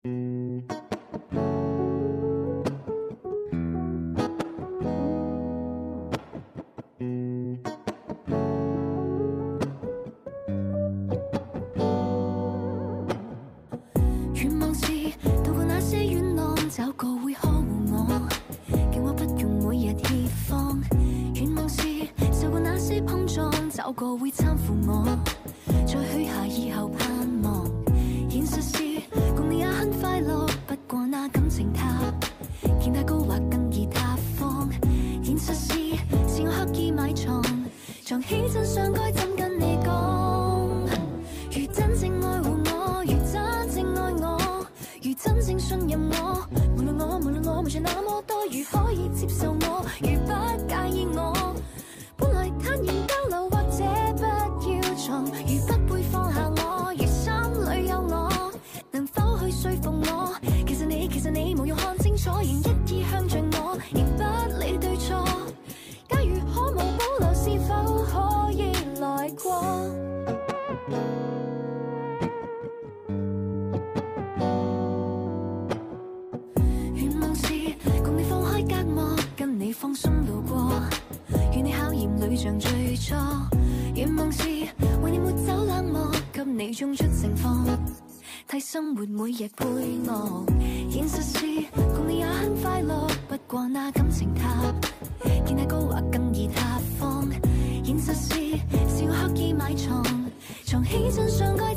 願望是渡過那些遠浪，找個會呵護我，叫我不用每日怯慌。願望是受過那些碰撞，找個會攙扶我，再許下以後盼望。現實是共你也很快樂，不過那感情塔見太高或更易塌方。現實是我刻意買床，藏起真相該怎跟你講？如真正愛護我，如真正愛我，如真正信任我，無論我無罪那麼多，如可以接受我，如不介意我，本來坦然交流或者不要藏，如不會放下我，如心裏有我，能否去說服我？其實你無用看清楚，仍一意向着我，亦不理對錯。假如可無保留，是否可以來過？願望是共你放開隔膜，跟你放鬆度過，與你考驗裏像最初。願望是為你抹走冷漠，給你種出盛放，替生活每日配樂。現實是共你也很快樂，不過那感情塔見太高或更易塌方。現實是我刻意買床，藏起真相該